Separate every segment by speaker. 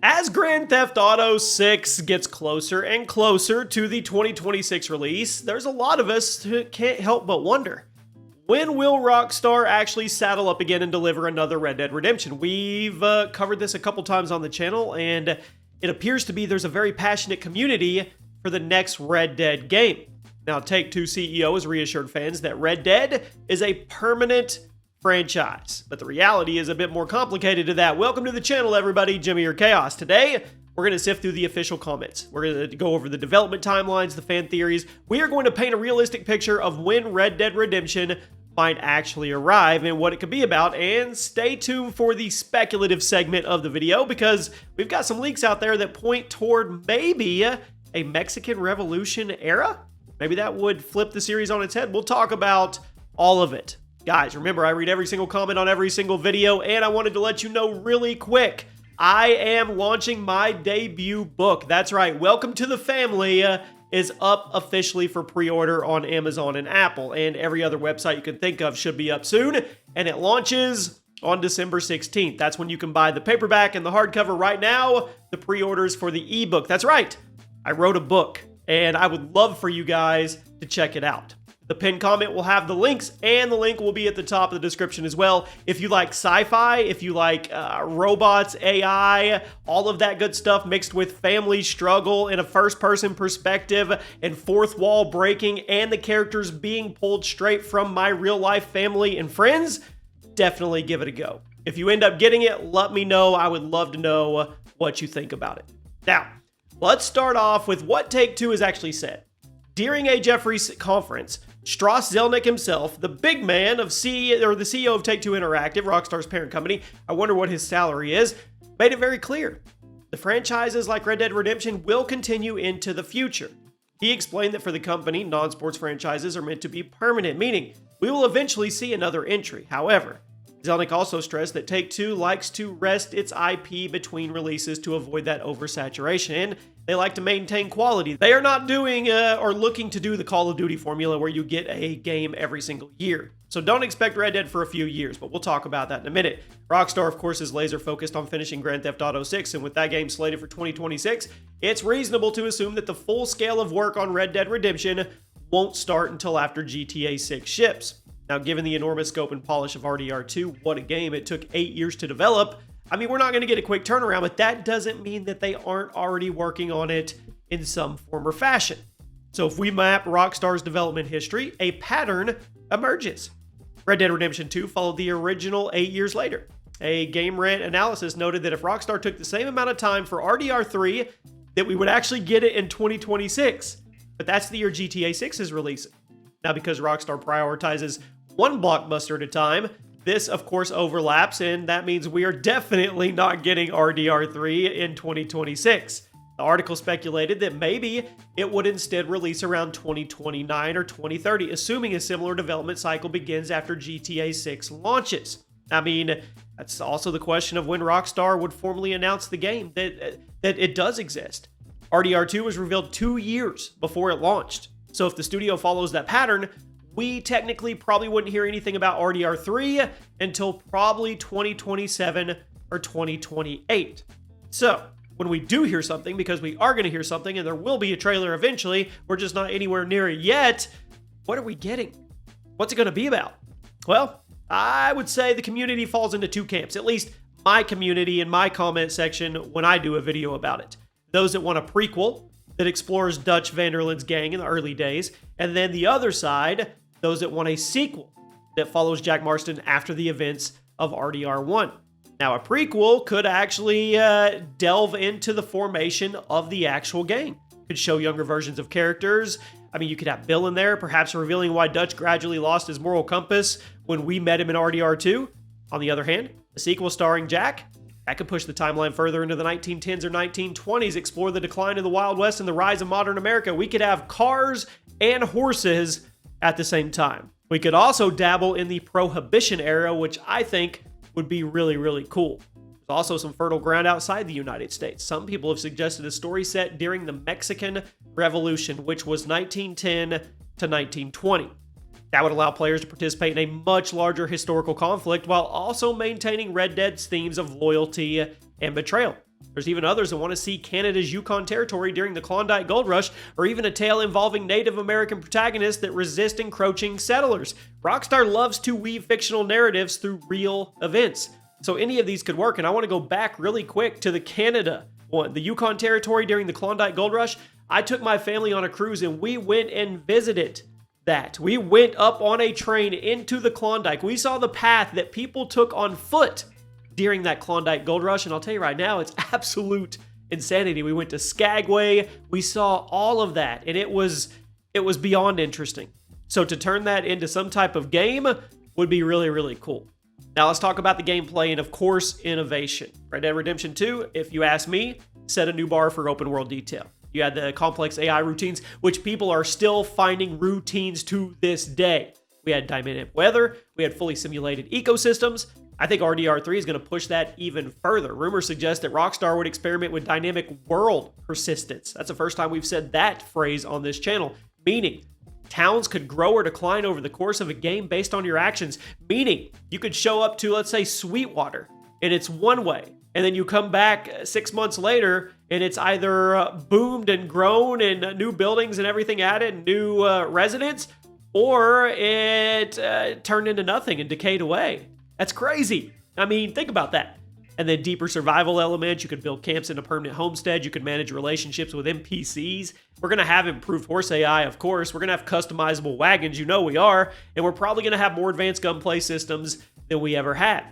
Speaker 1: As Grand Theft Auto 6 gets closer and closer to the 2026 release, there's a lot of us who can't help but wonder, when will Rockstar actually saddle up again and deliver another Red Dead Redemption? We've covered this a couple times on the channel, and it appears to be there's a very passionate community for the next Red Dead game. Now, Take-Two CEO has reassured fans that Red Dead is a permanent franchise, but the reality is a bit more complicated to that. Welcome to the channel, everybody. Jimmy or Chaos. Today, we're going to sift through the official comments. We're going to go over the development timelines, the fan theories. We are going to paint a realistic picture of when Red Dead Redemption might actually arrive and what it could be about, and stay tuned for the speculative segment of the video because we've got some leaks out there that point toward maybe a Mexican Revolution era. Maybe that would flip the series on its head. We'll talk about all of it. Guys, remember, I read every single comment on every single video, and I wanted to let you know really quick, I am launching my debut book. That's right, Welcome to the Family is up officially for pre-order on Amazon and Apple, and every other website you can think of should be up soon, and it launches on December 16th. That's when you can buy the paperback and the hardcover. Right now, the pre-orders for the ebook. That's right, I wrote a book, and I would love for you guys to check it out. The pinned comment will have the links, and the link will be at the top of the description as well. If you like sci-fi, if you like robots, AI, all of that good stuff mixed with family struggle in a first-person perspective and fourth wall breaking and the characters being pulled straight from my real-life family and friends, definitely give it a go. If you end up getting it, let me know. I would love to know what you think about it. Now, let's start off with what Take-Two has actually said. During a Jeffries conference, Strauss Zelnick himself, the big man of the CEO of Take-Two Interactive, Rockstar's parent company, I wonder what his salary is, made it very clear. The franchises like Red Dead Redemption will continue into the future. He explained that for the company, non-sports franchises are meant to be permanent, meaning we will eventually see another entry. However, Zelnick also stressed that Take-Two likes to rest its IP between releases to avoid that oversaturation, and they like to maintain quality. They are not doing or looking to do the Call of Duty formula where you get a game every single year. So don't expect Red Dead for a few years, but we'll talk about that in a minute. Rockstar, of course, is laser focused on finishing Grand Theft Auto 6, and with that game slated for 2026, it's reasonable to assume that the full scale of work on Red Dead Redemption won't start until after GTA 6 ships. Now, given the enormous scope and polish of RDR2, what a game, it took 8 years to develop. I mean, we're not going to get a quick turnaround, but that doesn't mean that they aren't already working on it in some form or fashion. So if we map Rockstar's development history, a pattern emerges. Red Dead Redemption 2 followed the original 8 years later. A Game Rant analysis noted that if Rockstar took the same amount of time for RDR3, that we would actually get it in 2026. But that's the year GTA 6 is releasing. Now, because Rockstar prioritizes one blockbuster at a time, this, of course, overlaps, and that means we are definitely not getting RDR3 in 2026. The article speculated that maybe it would instead release around 2029 or 2030, assuming a similar development cycle begins after GTA 6 launches. I mean, that's also the question of when Rockstar would formally announce the game, that it does exist. RDR2 was revealed 2 years before it launched. So if the studio follows that pattern, we technically probably wouldn't hear anything about RDR3 until probably 2027 or 2028. So, when we do hear something, because we are going to hear something and there will be a trailer eventually, we're just not anywhere near it yet, what are we getting? What's it going to be about? Well, I would say the community falls into two camps, at least my community in my comment section when I do a video about it. Those that want a prequel that explores Dutch van der Linde's gang in the early days, and then the other side, those that want a sequel that follows Jack Marston after the events of RDR1. Now, a prequel could actually delve into the formation of the actual gang. Could show younger versions of characters. I mean, you could have Bill in there, perhaps revealing why Dutch gradually lost his moral compass when we met him in RDR2. On the other hand, a sequel starring Jack, that could push the timeline further into the 1910s or 1920s, explore the decline of the Wild West and the rise of modern America. We could have cars and horses at the same time. We could also dabble in the Prohibition era, which I think would be really, really cool. There's also some fertile ground outside the United States. Some people have suggested a story set during the Mexican Revolution, which was 1910 to 1920. That would allow players to participate in a much larger historical conflict while also maintaining Red Dead's themes of loyalty and betrayal. There's even others that want to see Canada's Yukon Territory during the Klondike Gold Rush, or even a tale involving Native American protagonists that resist encroaching settlers. Rockstar loves to weave fictional narratives through real events. So any of these could work, and I want to go back really quick to the Canada one, the Yukon Territory during the Klondike Gold Rush. I took my family on a cruise and we went and visited that. We went up on a train into the Klondike. We saw the path that people took on foot during that Klondike Gold Rush, and I'll tell you right now, it's absolute insanity. We went to Skagway. We saw all of that, and it was beyond interesting. So to turn that into some type of game would be really, really cool. Now let's talk about the gameplay and, of course, innovation. Red Dead Redemption 2, if you ask me, set a new bar for open world detail. You had the complex AI routines, which people are still finding routines to this day. We had dynamic weather. We had fully simulated ecosystems. I think RDR3 is going to push that even further. Rumors suggest that Rockstar would experiment with dynamic world persistence. That's the first time we've said that phrase on this channel, meaning towns could grow or decline over the course of a game based on your actions, meaning you could show up to, let's say, Sweetwater, and it's one way. And then you come back 6 months later, and it's either boomed and grown and new buildings and everything added, new residents, or it turned into nothing and decayed away. That's crazy. I mean, think about that. And then deeper survival elements. You could build camps in a permanent homestead. You could manage relationships with NPCs. We're going to have improved horse AI, of course. We're going to have customizable wagons. You know we are. And we're probably going to have more advanced gunplay systems than we ever had.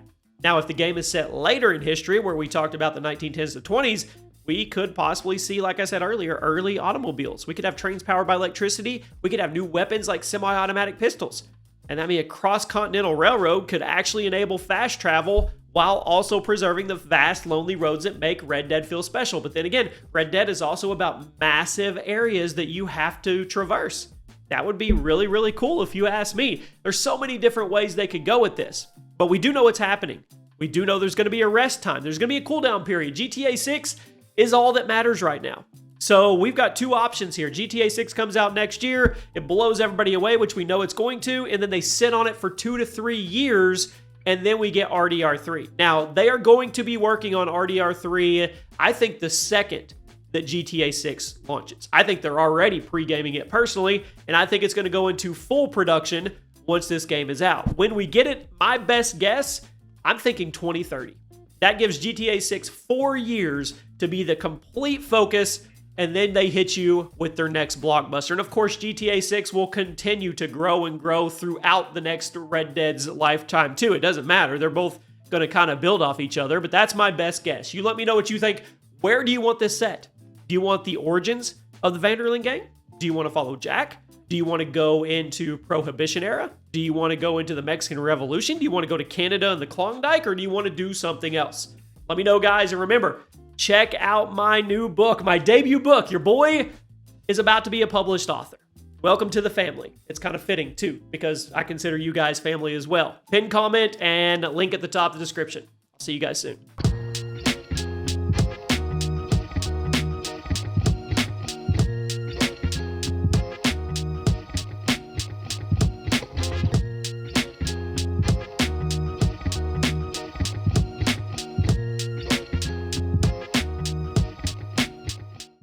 Speaker 1: Now, if the game is set later in history, where we talked about the 1910s to 20s, we could possibly see, like I said earlier, early automobiles. We could have trains powered by electricity. We could have new weapons like semi-automatic pistols. And that means a cross-continental railroad could actually enable fast travel while also preserving the vast, lonely roads that make Red Dead feel special. But then again, Red Dead is also about massive areas that you have to traverse. That would be really, really cool if you ask me. There's so many different ways they could go with this. But we do know what's happening. We do know there's going to be a rest time. There's going to be a cooldown period. GTA 6 is all that matters right now. So we've got two options here. GTA 6 comes out next year. It blows everybody away, which we know it's going to. And then they sit on it for 2 to 3 years. And then we get RDR3. Now, they are going to be working on RDR3, I think, the second that GTA 6 launches. I think they're already pre-gaming it personally. And I think it's going to go into full production once this game is out. When we get it, my best guess, I'm thinking 2030. That gives GTA 6 4 years to be the complete focus, and then they hit you with their next blockbuster. And of course, GTA 6 will continue to grow and grow throughout the next Red Dead's lifetime too. It doesn't matter. They're both going to kind of build off each other, but that's my best guess. You let me know what you think. Where do you want this set? Do you want the origins of the Vanderlyn gang? Do you want to follow Jack? Do you want to go into Prohibition era? Do you want to go into the Mexican Revolution? Do you want to go to Canada and the Klondike? Or do you want to do something else? Let me know, guys. And remember, check out my new book, my debut book. Your boy is about to be a published author. Welcome to the family. It's kind of fitting, too, because I consider you guys family as well. Pin comment and link at the top of the description. I'll see you guys soon.